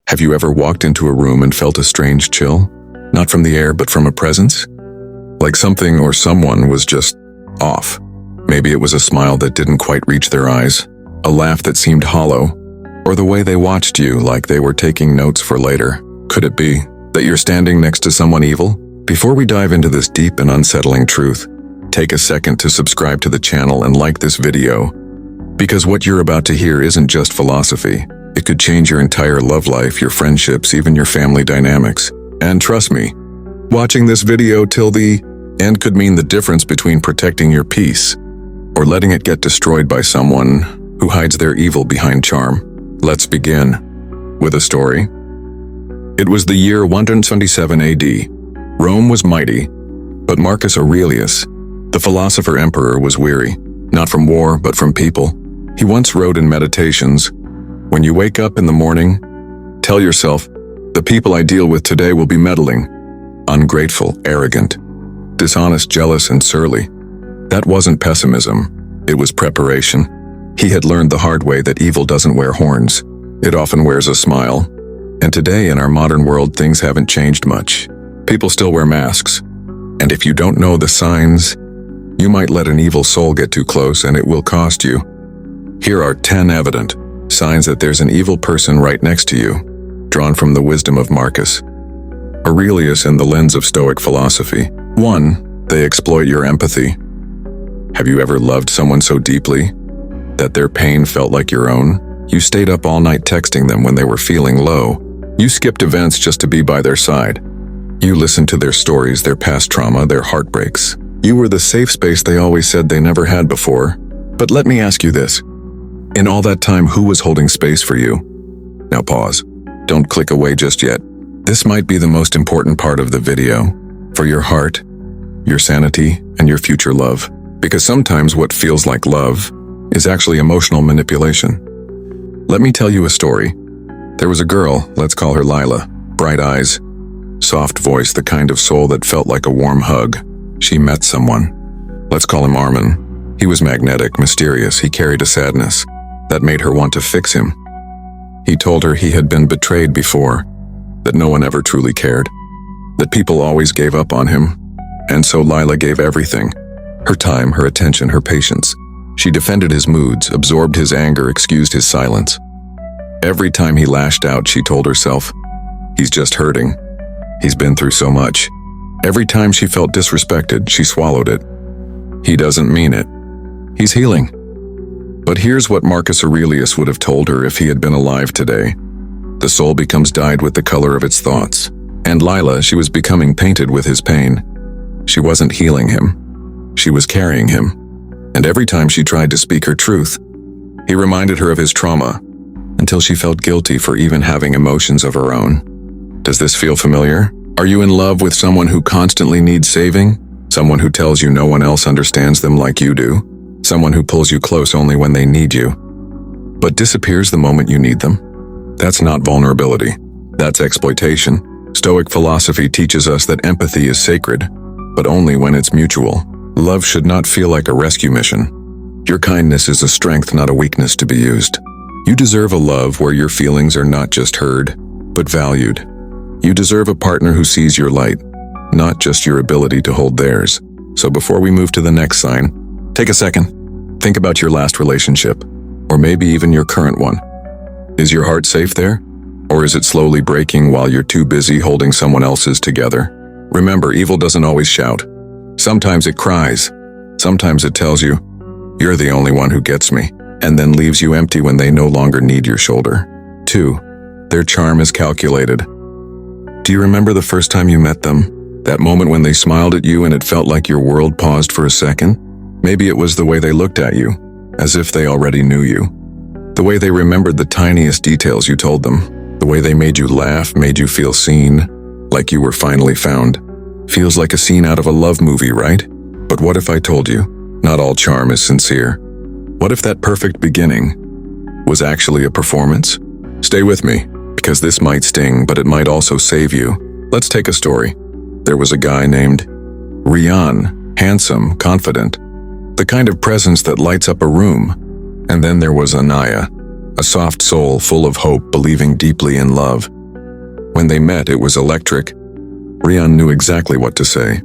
Have you ever walked into a room and felt a strange chill? Not from the air, but from a presence? Like something or someone was just off. Maybe it was a smile that didn't quite reach their eyes, a laugh that seemed hollow, or the way they watched you like they were taking notes for later. Could it be that you're standing next to someone evil? Before we dive into this deep and unsettling truth, take a second to subscribe to the channel and like this video, because what you're about to hear isn't just philosophy. It could change your entire love life, your friendships, even your family dynamics. And trust me, watching this video till the end could mean the difference between protecting your peace or letting it get destroyed by someone who hides their evil behind charm. Let's begin with a story. It was the year 127 AD. Rome was mighty, but Marcus Aurelius, the philosopher emperor, was weary, not from war, but from people. He once wrote in Meditations, "When you wake up in the morning, tell yourself, the people I deal with today will be meddling, ungrateful, arrogant, dishonest, jealous, and surly." That wasn't pessimism, it was preparation. He had learned the hard way that evil doesn't wear horns. It often wears a smile. And today in our modern world, things haven't changed much. People still wear masks. And if you don't know the signs, you might let an evil soul get too close and it will cost you. Here are 10 evident signs that there's an evil person right next to you, drawn from the wisdom of Marcus Aurelius and the lens of Stoic philosophy. 1. They exploit your empathy. Have you ever loved someone so deeply that their pain felt like your own? You stayed up all night texting them when they were feeling low. You skipped events just to be by their side. You listened to their stories, their past trauma, their heartbreaks. You were the safe space they always said they never had before. But let me ask you this. In all that time, who was holding space for you? Now pause. Don't click away just yet. This might be the most important part of the video. For your heart, your sanity, and your future love. Because sometimes what feels like love is actually emotional manipulation. Let me tell you a story. There was a girl, let's call her Lila. Bright eyes, soft voice, the kind of soul that felt like a warm hug. She met someone. Let's call him Armin. He was magnetic, mysterious. He carried a sadness that made her want to fix him. He told her he had been betrayed before, that no one ever truly cared, that people always gave up on him. And so Lila gave everything. Her time, her attention, her patience. She defended his moods, absorbed his anger, excused his silence. Every time he lashed out, she told herself, he's just hurting. He's been through so much. Every time she felt disrespected, she swallowed it. He doesn't mean it. He's healing. But here's what Marcus Aurelius would have told her if he had been alive today. The soul becomes dyed with the color of its thoughts. And Lila, she was becoming painted with his pain. She wasn't healing him. She was carrying him. And every time she tried to speak her truth, he reminded her of his trauma, until she felt guilty for even having emotions of her own. Does this feel familiar? Are you in love with someone who constantly needs saving? Someone who tells you no one else understands them like you do? Someone who pulls you close only when they need you, but disappears the moment you need them? That's not vulnerability. That's exploitation. Stoic philosophy teaches us that empathy is sacred, but only when it's mutual. Love should not feel like a rescue mission. Your kindness is a strength, not a weakness to be used. You deserve a love where your feelings are not just heard, but valued. You deserve a partner who sees your light, not just your ability to hold theirs. So before we move to the next sign, take a second. Think about your last relationship, or maybe even your current one. Is your heart safe there? Or is it slowly breaking while you're too busy holding someone else's together? Remember, evil doesn't always shout. Sometimes it cries. Sometimes it tells you, you're the only one who gets me, and then leaves you empty when they no longer need your shoulder. 2. Their charm is calculated. Do you remember the first time you met them? That moment when they smiled at you and it felt like your world paused for a second? Maybe it was the way they looked at you, as if they already knew you. The way they remembered the tiniest details you told them. The way they made you laugh, made you feel seen, like you were finally found. Feels like a scene out of a love movie, right? But what if I told you, not all charm is sincere? What if that perfect beginning was actually a performance? Stay with me, because this might sting, but it might also save you. Let's take a story. There was a guy named Rian, handsome, confident, the kind of presence that lights up a room. And then there was Anaya, a soft soul full of hope, believing deeply in love. When they met, it was electric. Rian knew exactly what to say.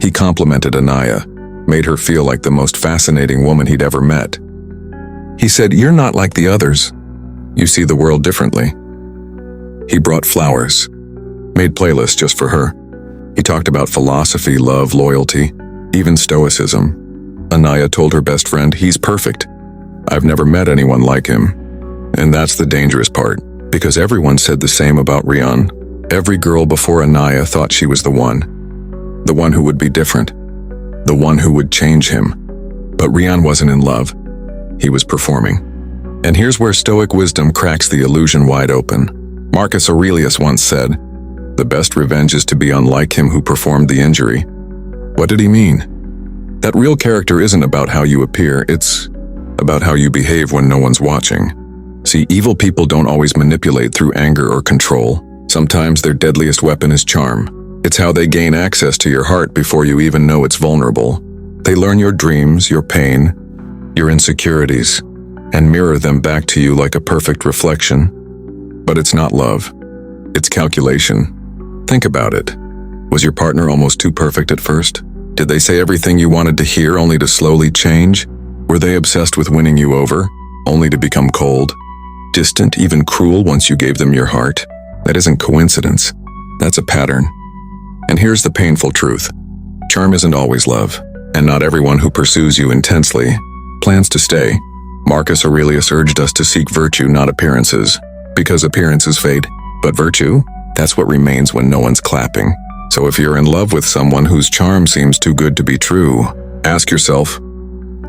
He complimented Anaya, made her feel like the most fascinating woman he'd ever met. He said, "You're not like the others. You see the world differently." He brought flowers, made playlists just for her. He talked about philosophy, love, loyalty, even Stoicism. Anaya told her best friend, "He's perfect. I've never met anyone like him." And that's the dangerous part, because everyone said the same about Rian. Every girl before Anaya thought she was the one who would be different, the one who would change him. But Rian wasn't in love. He was performing. And here's where Stoic wisdom cracks the illusion wide open. Marcus Aurelius once said, "The best revenge is to be unlike him who performed the injury." What did he mean? That real character isn't about how you appear, it's about how you behave when no one's watching. See, evil people don't always manipulate through anger or control. Sometimes their deadliest weapon is charm. It's how they gain access to your heart before you even know it's vulnerable. They learn your dreams, your pain, your insecurities, and mirror them back to you like a perfect reflection. But it's not love. It's calculation. Think about it. Was your partner almost too perfect at first? Did they say everything you wanted to hear only to slowly change? Were they obsessed with winning you over, only to become cold, distant, even cruel once you gave them your heart? That isn't coincidence. That's a pattern. And here's the painful truth. Charm isn't always love, and not everyone who pursues you intensely plans to stay. Marcus Aurelius urged us to seek virtue, not appearances, because appearances fade. But virtue? That's what remains when no one's clapping. So if you're in love with someone whose charm seems too good to be true, ask yourself,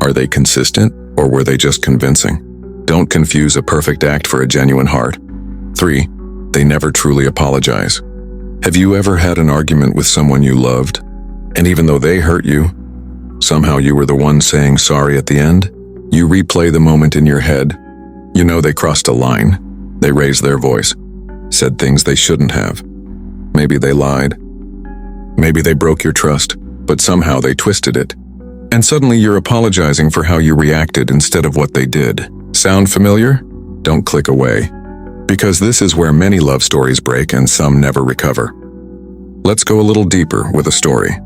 are they consistent or were they just convincing? Don't confuse a perfect act for a genuine heart. 3. They never truly apologize. Have you ever had an argument with someone you loved, and even though they hurt you, somehow you were the one saying sorry at the end? You replay the moment in your head. You know they crossed a line. They raised their voice, said things they shouldn't have. Maybe they lied. Maybe they broke your trust, but somehow they twisted it. And suddenly you're apologizing for how you reacted instead of what they did. Sound familiar? Don't click away. Because this is where many love stories break and some never recover. Let's go a little deeper with a story.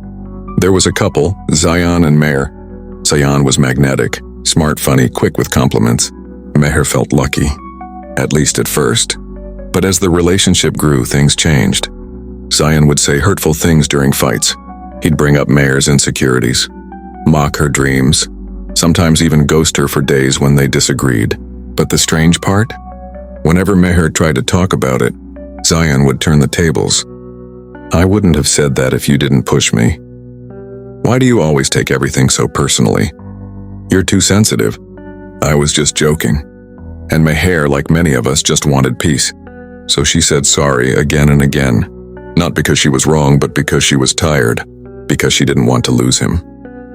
There was a couple, Zion and Meher. Zion was magnetic, smart, funny, quick with compliments. Meher felt lucky, at least at first. But as the relationship grew, things changed. Zion would say hurtful things during fights. He'd bring up Meher's insecurities, mock her dreams, sometimes even ghost her for days when they disagreed. But the strange part? Whenever Meher tried to talk about it, Zion would turn the tables. "I wouldn't have said that if you didn't push me. Why do you always take everything so personally? You're too sensitive. I was just joking." And Meher, like many of us, just wanted peace. So she said sorry again and again. Not because she was wrong, but because she was tired. Because she didn't want to lose him.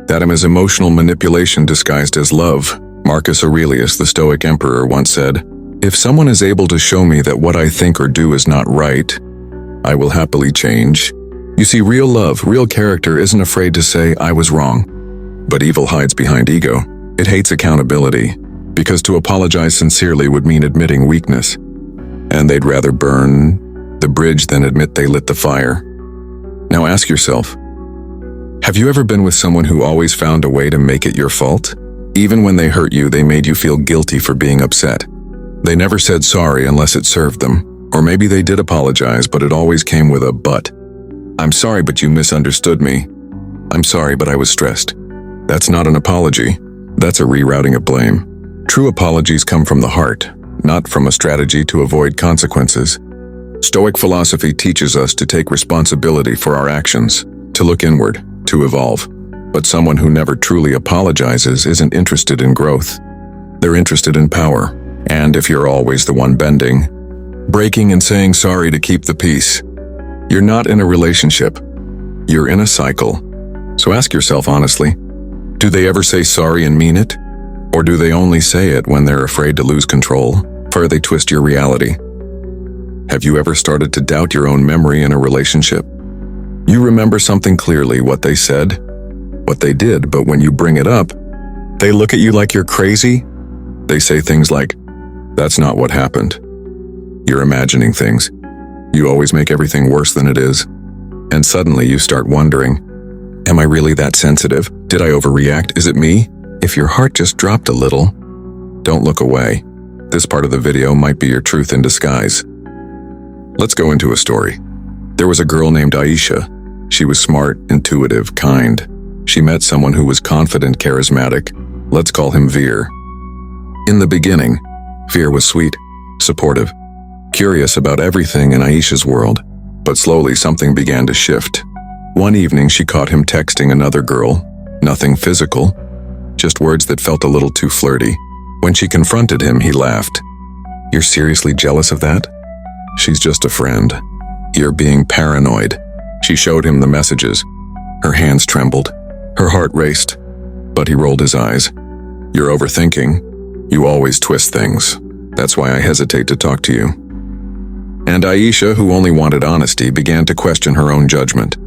That is emotional manipulation disguised as love. Marcus Aurelius, the Stoic emperor, once said, "If someone is able to show me that what I think or do is not right, I will happily change." You see, real love, real character isn't afraid to say, "I was wrong." But evil hides behind ego. It hates accountability, because to apologize sincerely would mean admitting weakness. And they'd rather burn the bridge than admit they lit the fire. Now ask yourself, have you ever been with someone who always found a way to make it your fault? Even when they hurt you, they made you feel guilty for being upset. They never said sorry unless it served them. Or maybe they did apologize, but it always came with a but. "I'm sorry, but you misunderstood me. I'm sorry, but I was stressed." That's not an apology. That's a rerouting of blame. True apologies come from the heart, not from a strategy to avoid consequences. Stoic philosophy teaches us to take responsibility for our actions, to look inward, to evolve. But someone who never truly apologizes isn't interested in growth. They're interested in power. And if you're always the one bending, breaking and saying sorry to keep the peace, you're not in a relationship. You're in a cycle. So ask yourself honestly, do they ever say sorry and mean it? Or do they only say it when they're afraid to lose control, or they twist your reality? Have you ever started to doubt your own memory in a relationship? You remember something clearly, what they said, what they did, but when you bring it up, they look at you like you're crazy. They say things like, "That's not what happened. You're imagining things." You always make everything worse than it is. And suddenly you start wondering, am I really that sensitive? Did I overreact? Is it me? If your heart just dropped a little, don't look away. This part of the video might be your truth in disguise. Let's go into a story. There was a girl named Aisha. She was smart, intuitive, kind. She met someone who was confident, charismatic. Let's call him Veer. In the beginning, Veer was sweet, supportive, curious about everything in Aisha's world. But slowly something began to shift. One evening she caught him texting another girl. Nothing physical, just words that felt a little too flirty. When she confronted him, he laughed. "You're seriously jealous of that? She's just a friend. You're being paranoid." She showed him the messages. Her hands trembled. Her heart raced. But he rolled his eyes. "You're overthinking. You always twist things. That's why I hesitate to talk to you." And Aisha, who only wanted honesty, began to question her own judgment.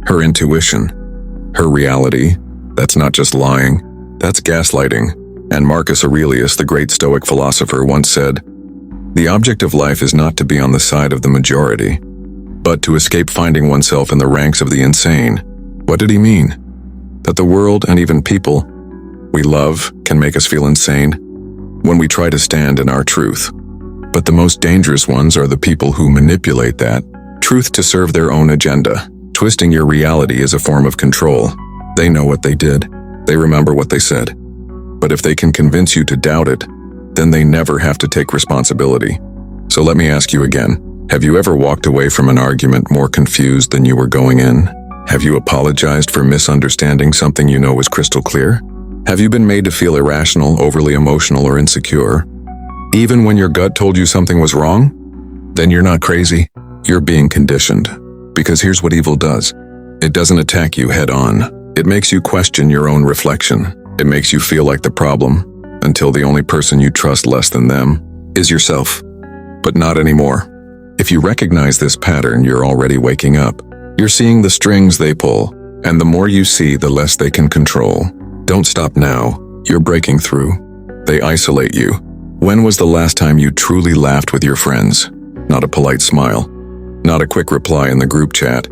Her intuition. Her reality. That's not just lying. That's gaslighting. And Marcus Aurelius, the great Stoic philosopher, once said, "The object of life is not to be on the side of the majority, but to escape finding oneself in the ranks of the insane." What did he mean? That the world and even people we love can make us feel insane when we try to stand in our truth. But the most dangerous ones are the people who manipulate that truth to serve their own agenda. Twisting your reality is a form of control. They know what they did. They remember what they said. But if they can convince you to doubt it, then they never have to take responsibility. So let me ask you again. Have you ever walked away from an argument more confused than you were going in? Have you apologized for misunderstanding something you know was crystal clear? Have you been made to feel irrational, overly emotional, or insecure, even when your gut told you something was wrong? Then you're not crazy. You're being conditioned. Because here's what evil does. It doesn't attack you head on. It makes you question your own reflection. It makes you feel like the problem, until the only person you trust less than them is yourself. But not anymore. If you recognize this pattern, you're already waking up. You're seeing the strings they pull, and the more you see, the less they can control. Don't stop now. You're breaking through. They isolate you. When was the last time you truly laughed with your friends? Not a polite smile. Not a quick reply in the group chat.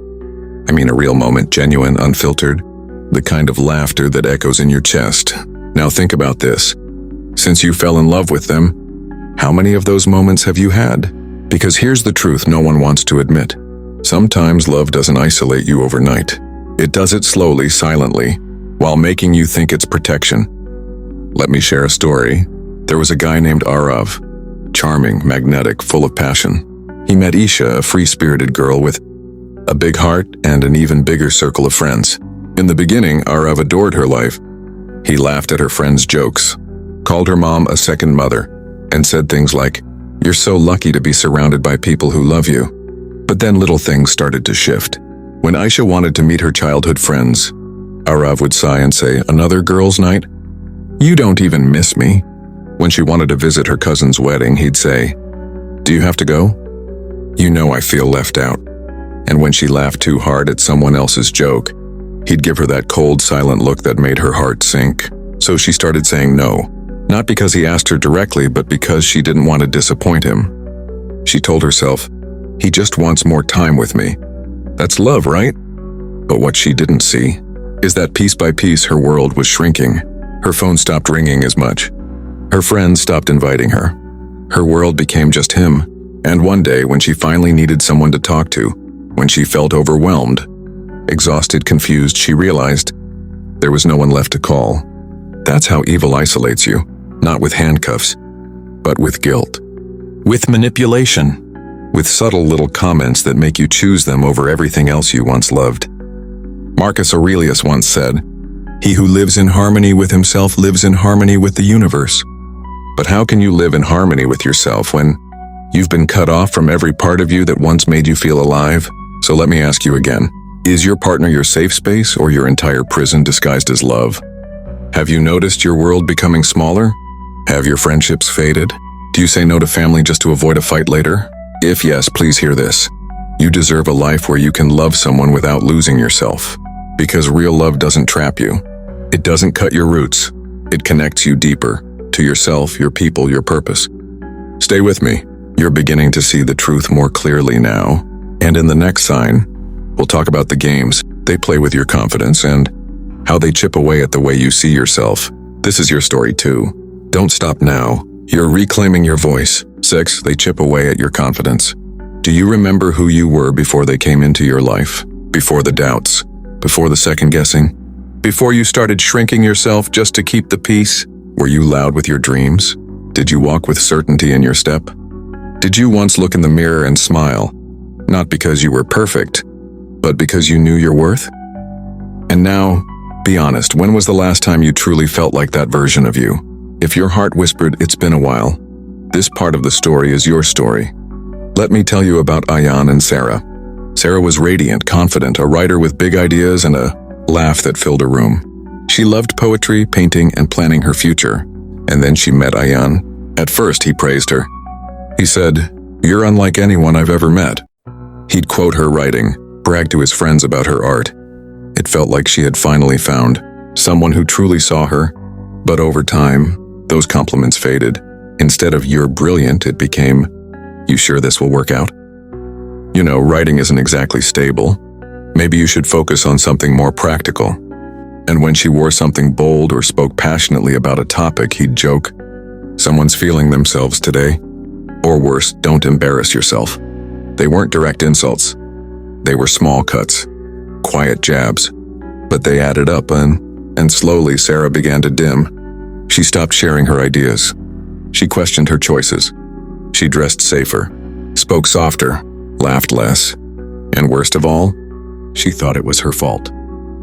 I mean a real moment, genuine, unfiltered. The kind of laughter that echoes in your chest. Now think about this. Since you fell in love with them, how many of those moments have you had? Because here's the truth no one wants to admit. Sometimes love doesn't isolate you overnight. It does it slowly, silently, while making you think it's protection. Let me share a story. There was a guy named Arav. Charming, magnetic, full of passion. He met Isha, a free-spirited girl with a big heart and an even bigger circle of friends. In the beginning, Arav adored her life. He laughed at her friends' jokes, called her mom a second mother, and said things like, "You're so lucky to be surrounded by people who love you." But then little things started to shift. When Aisha wanted to meet her childhood friends, Arav would sigh and say, "Another girls' night? You don't even miss me." When she wanted to visit her cousin's wedding, he'd say, "Do you have to go? You know I feel left out." And when she laughed too hard at someone else's joke, he'd give her that cold, silent look that made her heart sink. So she started saying no, not because he asked her directly, but because she didn't want to disappoint him. She told herself, "He just wants more time with me." That's love, right? But what she didn't see is that piece by piece her world was shrinking. Her phone stopped ringing as much. Her friends stopped inviting her. Her world became just him. And one day, when she finally needed someone to talk to, when she felt overwhelmed, exhausted, confused, she realized there was no one left to call. That's how evil isolates you, not with handcuffs, but with guilt. With manipulation. With subtle little comments that make you choose them over everything else you once loved. Marcus Aurelius once said, "He who lives in harmony with himself lives in harmony with the universe." But how can you live in harmony with yourself when you've been cut off from every part of you that once made you feel alive? So let me ask you again. Is your partner your safe space or your entire prison disguised as love? Have you noticed your world becoming smaller? Have your friendships faded? Do you say no to family just to avoid a fight later? If yes, please hear this. You deserve a life where you can love someone without losing yourself. Because real love doesn't trap you. It doesn't cut your roots. It connects you deeper, to yourself, your people, your purpose. Stay with me, You're beginning to see the truth more clearly now. And in the next sign, we'll talk about the games they play with your confidence and how they chip away at the way you see yourself. This is your story too. Don't stop now. You're reclaiming your voice. 6. They chip away at your confidence. Do you remember who you were before they came into your life? Before the doubts? Before the second guessing? Before you started shrinking yourself just to keep the peace? Were you loud with your dreams? Did you walk with certainty in your step? Did you once look in the mirror and smile? Not because you were perfect, but because you knew your worth? And now, be honest, when was the last time you truly felt like that version of you? If your heart whispered, "It's been a while," this part of the story is your story. Let me tell you about Ayan and Sarah. Sarah was radiant, confident, a writer with big ideas and a laugh that filled a room. She loved poetry, painting, and planning her future. And then she met Ayan. At first, he praised her. He said, "You're unlike anyone I've ever met." He'd quote her writing, brag to his friends about her art. It felt like she had finally found someone who truly saw her. But over time, those compliments faded. Instead of "You're brilliant," it became, "You sure this will work out?" You know, writing isn't exactly stable. Maybe you should focus on something more practical. And when she wore something bold or spoke passionately about a topic, he'd joke, "Someone's feeling themselves today." Or worse, "Don't embarrass yourself." They weren't direct insults. They were small cuts, quiet jabs. But they added up, and slowly Sarah began to dim. She stopped sharing her ideas. She questioned her choices. She dressed safer, spoke softer, laughed less. And worst of all, she thought it was her fault.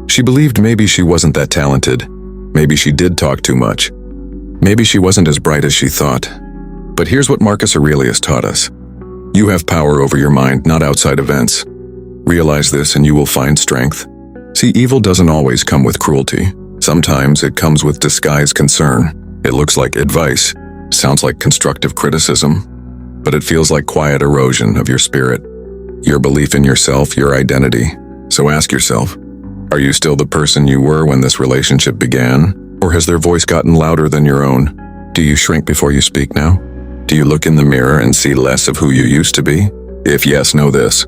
She believed maybe she wasn't that talented. Maybe she did talk too much. Maybe she wasn't as bright as she thought. But here's what Marcus Aurelius taught us. You have power over your mind, not outside events. Realize this and you will find strength. See, evil doesn't always come with cruelty. Sometimes it comes with disguised concern. It looks like advice, sounds like constructive criticism, but it feels like quiet erosion of your spirit, your belief in yourself, your identity. So ask yourself, are you still the person you were when this relationship began? Or has their voice gotten louder than your own? Do you shrink before you speak now? Do you look in the mirror and see less of who you used to be? If yes, know this.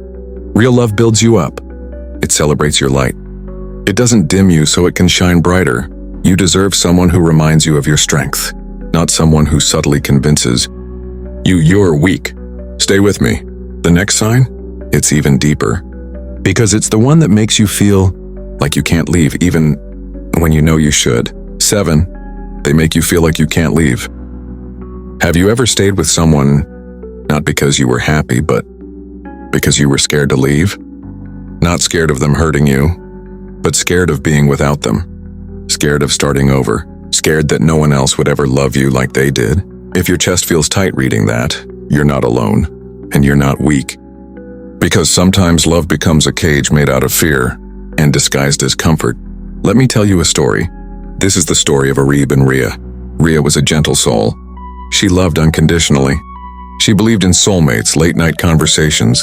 Real love builds you up. It celebrates your light. It doesn't dim you so it can shine brighter. You deserve someone who reminds you of your strength, not someone who subtly convinces you're weak. Stay with me. The next sign? It's even deeper. Because it's the one that makes you feel like you can't leave even when you know you should. 7. They make you feel like you can't leave. Have you ever stayed with someone not because you were happy, but because you were scared to leave? Not scared of them hurting you, but scared of being without them. Scared of starting over. Scared that no one else would ever love you like they did. If your chest feels tight reading that, you're not alone, and you're not weak. Because sometimes love becomes a cage made out of fear and disguised as comfort. Let me tell you a story. This is the story of Arib and Rhea. Rhea was a gentle soul. She loved unconditionally. She believed in soulmates, late-night conversations,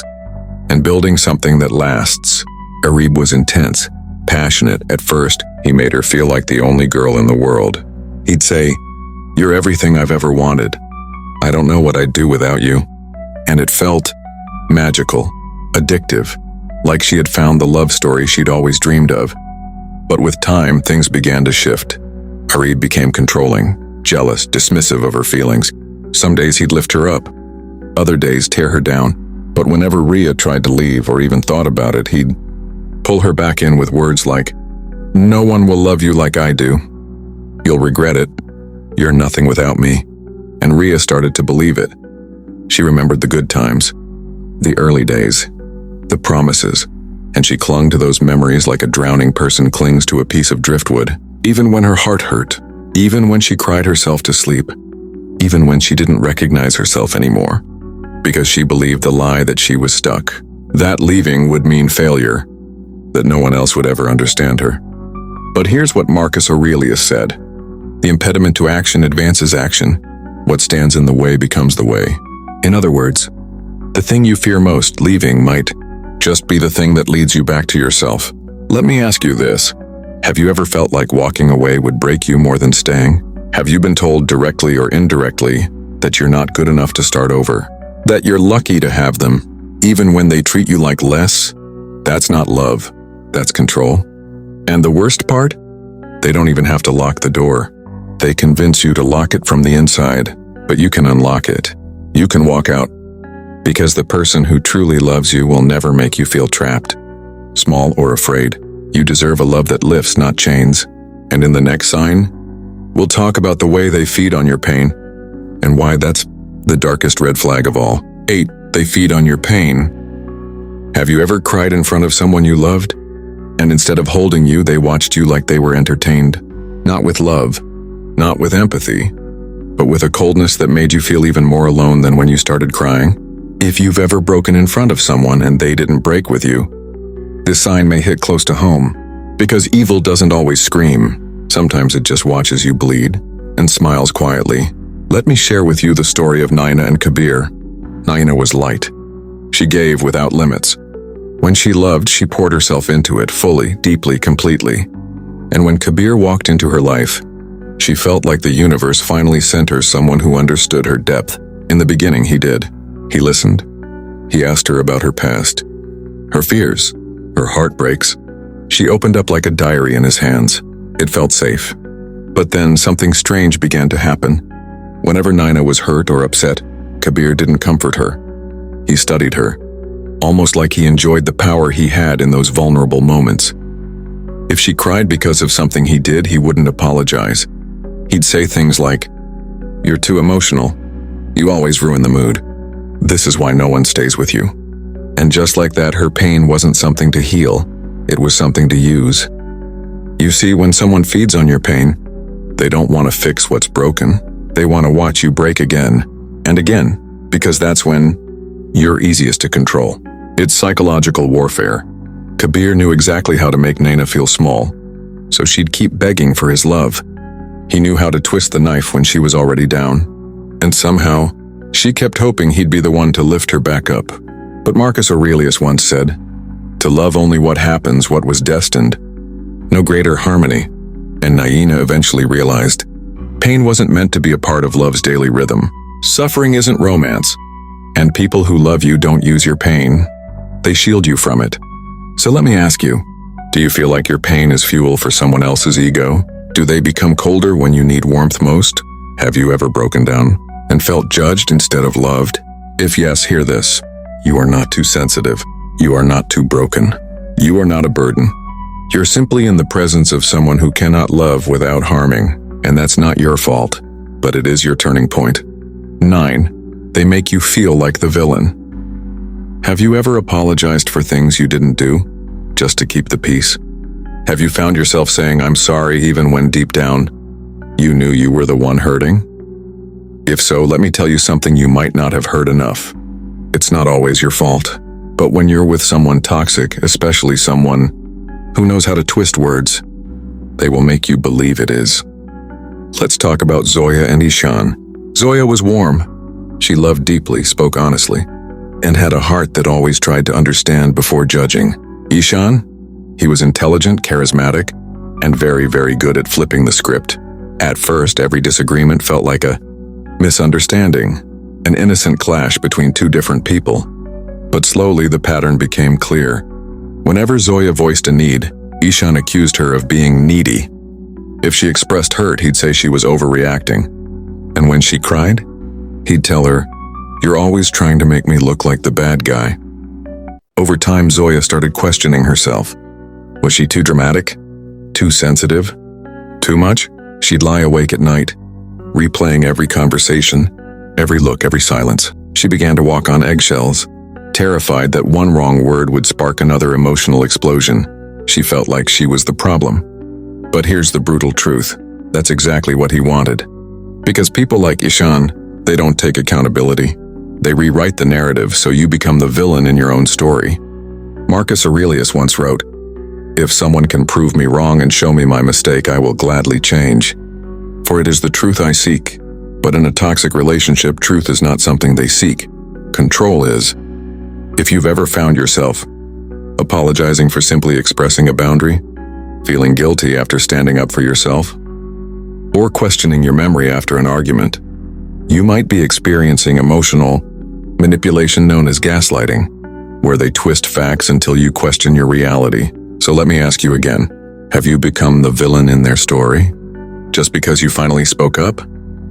and building something that lasts. Arib was intense, passionate. At first, he made her feel like the only girl in the world. He'd say, "You're everything I've ever wanted. I don't know what I'd do without you." And it felt magical, addictive, like she had found the love story she'd always dreamed of. But with time, things began to shift. Arib became controlling, jealous, dismissive of her feelings. Some days he'd lift her up, other days tear her down. But whenever Rhea tried to leave or even thought about it, he'd pull her back in with words like, "No one will love you like I do. You'll regret it. You're nothing without me." And Rhea started to believe it. She remembered the good times, the early days, the promises, and she clung to those memories like a drowning person clings to a piece of driftwood. Even when her heart hurt, even when she cried herself to sleep, even when she didn't recognize herself anymore, because she believed the lie that she was stuck. That leaving would mean failure, that no one else would ever understand her. But here's what Marcus Aurelius said. The impediment to action advances action. What stands in the way becomes the way. In other words, the thing you fear most, leaving, might just be the thing that leads you back to yourself. Let me ask you this. Have you ever felt like walking away would break you more than staying? Have you been told directly or indirectly that you're not good enough to start over? that you're lucky to have them, even when they treat you like less. That's not love, that's control. And the worst part? They don't even have to lock the door. They convince you to lock it from the inside, but you can unlock it. You can walk out. Because the person who truly loves you will never make you feel trapped, small or afraid. You deserve a love that lifts, not chains. And in the next sign, we'll talk about the way they feed on your pain and why that's the darkest red flag of all. 8. They feed on your pain. Have you ever cried in front of someone you loved? And instead of holding you, they watched you like they were entertained. Not with love, not with empathy, but with a coldness that made you feel even more alone than when you started crying. If you've ever broken in front of someone and they didn't break with you, this sign may hit close to home. Because evil doesn't always scream. Sometimes it just watches you bleed and smiles quietly. Let me share with you the story of Nina and Kabir. Nina was light. She gave without limits. When she loved, she poured herself into it fully, deeply, completely. And when Kabir walked into her life, she felt like the universe finally sent her someone who understood her depth. In the beginning, he did. He listened. He asked her about her past, her fears, her heartbreaks. She opened up like a diary in his hands. It felt safe. But then something strange began to happen. Whenever Nina was hurt or upset, Kabir didn't comfort her. He studied her, almost like he enjoyed the power he had in those vulnerable moments. If she cried because of something he did, he wouldn't apologize. He'd say things like, "You're too emotional. You always ruin the mood. This is why no one stays with you." And just like that, her pain wasn't something to heal. It was something to use. You see, when someone feeds on your pain, they don't want to fix what's broken. They want to watch you break again and again, because that's when you're easiest to control. It's psychological warfare. Kabir knew exactly how to make Nina feel small, so she'd keep begging for his love. He knew how to twist the knife when she was already down. And somehow, she kept hoping he'd be the one to lift her back up. But Marcus Aurelius once said, "To love only what happens, what was destined." No greater harmony. And Nina eventually realized, pain wasn't meant to be a part of love's daily rhythm. Suffering isn't romance. And people who love you don't use your pain. They shield you from it. So let me ask you, do you feel like your pain is fuel for someone else's ego? Do they become colder when you need warmth most? Have you ever broken down and felt judged instead of loved? If yes, hear this. You are not too sensitive. You are not too broken. You are not a burden. You're simply in the presence of someone who cannot love without harming, and that's not your fault, but it is your turning point. 9. They make you feel like the villain. Have you ever apologized for things you didn't do, just to keep the peace? Have you found yourself saying, "I'm sorry," even when deep down, you knew you were the one hurting? If so, let me tell you something you might not have heard enough. It's not always your fault. But when you're with someone toxic, especially someone who knows how to twist words, they will make you believe it is. Let's talk about Zoya and Ishan. Zoya was warm. She loved deeply, spoke honestly, and had a heart that always tried to understand before judging. Ishan? He was intelligent, charismatic, and very, very good at flipping the script. At first, every disagreement felt like a misunderstanding, an innocent clash between two different people. But slowly the pattern became clear. Whenever Zoya voiced a need, Ishan accused her of being needy. If she expressed hurt, he'd say she was overreacting. And when she cried, he'd tell her, "You're always trying to make me look like the bad guy." Over time, Zoya started questioning herself. Was she too dramatic? Too sensitive? Too much? She'd lie awake at night, replaying every conversation, every look, every silence. She began to walk on eggshells, terrified that one wrong word would spark another emotional explosion. She felt like she was the problem. But here's the brutal truth. That's exactly what he wanted. Because people like Ishan, they don't take accountability. They rewrite the narrative so you become the villain in your own story. Marcus Aurelius once wrote, "If someone can prove me wrong and show me my mistake, I will gladly change. For it is the truth I seek." But in a toxic relationship, truth is not something they seek. Control is. If you've ever found yourself apologizing for simply expressing a boundary, feeling guilty after standing up for yourself, or questioning your memory after an argument, you might be experiencing emotional Manipulation known as gaslighting, where they twist facts until you question your reality. So let me ask you again, have you become the villain in their story? Just because you finally spoke up?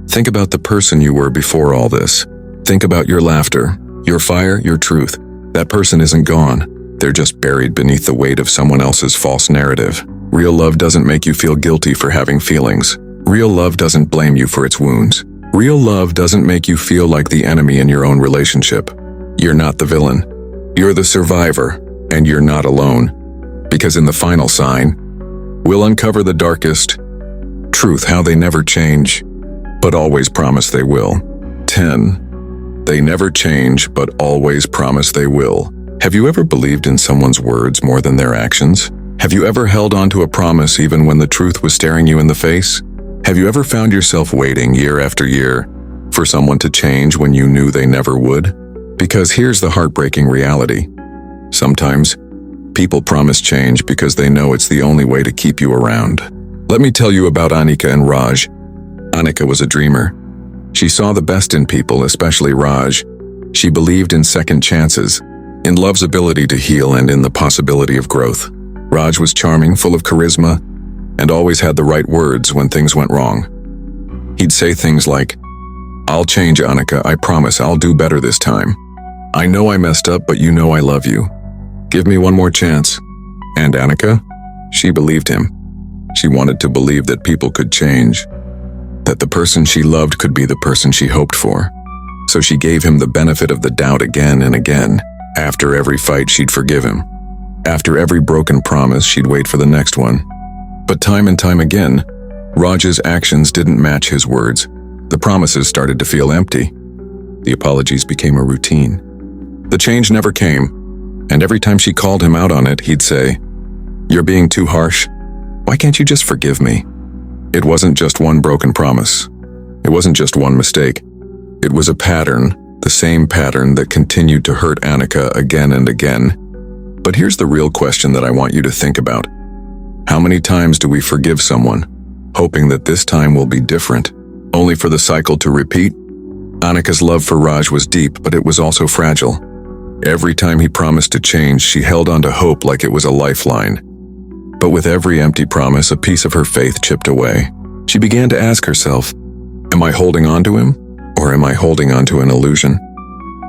Think about the person you were before all this. Think about your laughter, your fire, your truth. That person isn't gone. They're just buried beneath the weight of someone else's false narrative. Real love doesn't make you feel guilty for having feelings. Real love doesn't blame you for its wounds. Real love doesn't make you feel like the enemy in your own relationship. You're not the villain. You're the survivor, and you're not alone. Because in the final sign, we'll uncover the darkest truth, how they never change, but always promise they will. 10. They never change, but always promise they will. Have you ever believed in someone's words more than their actions? Have you ever held on to a promise even when the truth was staring you in the face? Have you ever found yourself waiting year after year for someone to change when you knew they never would? Because here's the heartbreaking reality. Sometimes, people promise change because they know it's the only way to keep you around. Let me tell you about Anika and Raj. Anika was a dreamer. She saw the best in people, especially Raj. She believed in second chances, in love's ability to heal, and in the possibility of growth. Raj was charming, full of charisma, and always had the right words when things went wrong. He'd say things like, "I'll change, Anika, I promise I'll do better this time. I know I messed up, but you know I love you. Give me one more chance." And Anika? She believed him. She wanted to believe that people could change, that the person she loved could be the person she hoped for. So she gave him the benefit of the doubt again and again. After every fight, she'd forgive him. After every broken promise, she'd wait for the next one. But time and time again, Raj's actions didn't match his words. The promises started to feel empty. The apologies became a routine. The change never came, and every time she called him out on it, he'd say, "You're being too harsh. Why can't you just forgive me?" It wasn't just one broken promise. It wasn't just one mistake. It was a pattern, the same pattern that continued to hurt Anika again and again. But here's the real question that I want you to think about. How many times do we forgive someone, hoping that this time will be different, only for the cycle to repeat? Anika's love for Raj was deep, but it was also fragile. Every time he promised to change, she held on to hope like it was a lifeline. But with every empty promise, a piece of her faith chipped away. She began to ask herself, am I holding on to him, or am I holding on to an illusion?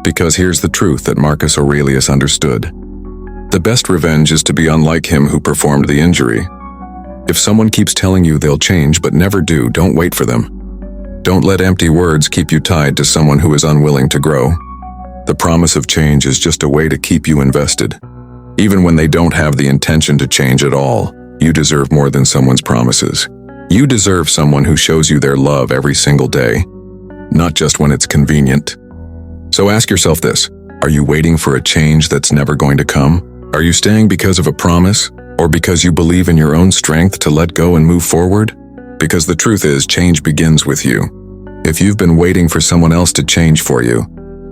Because here's the truth that Marcus Aurelius understood. The best revenge is to be unlike him who performed the injury. If someone keeps telling you they'll change but never do, don't wait for them. Don't let empty words keep you tied to someone who is unwilling to grow. The promise of change is just a way to keep you invested. Even when they don't have the intention to change at all, you deserve more than someone's promises. You deserve someone who shows you their love every single day, not just when it's convenient. So ask yourself this, are you waiting for a change that's never going to come? Are you staying because of a promise, or because you believe in your own strength to let go and move forward? Because the truth is, change begins with you. If you've been waiting for someone else to change for you,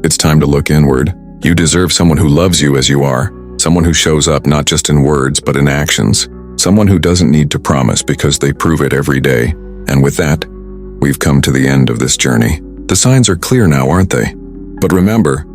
it's time to look inward. You deserve someone who loves you as you are, someone who shows up not just in words but in actions, someone who doesn't need to promise because they prove it every day. And with that, we've come to the end of this journey. The signs are clear now, aren't they? But remember,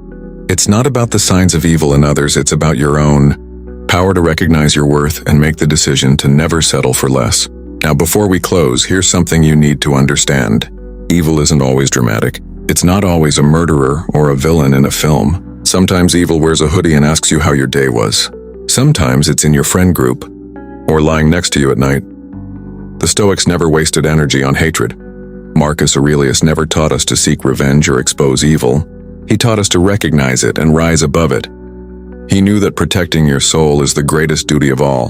it's not about the signs of evil in others, it's about your own power to recognize your worth and make the decision to never settle for less. Now, before we close, here's something you need to understand. Evil isn't always dramatic. It's not always a murderer or a villain in a film. Sometimes evil wears a hoodie and asks you how your day was. Sometimes it's in your friend group, or lying next to you at night. The Stoics never wasted energy on hatred. Marcus Aurelius never taught us to seek revenge or expose evil. He taught us to recognize it and rise above it. He knew that protecting your soul is the greatest duty of all.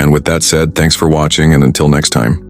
And with that said, thanks for watching, and until next time.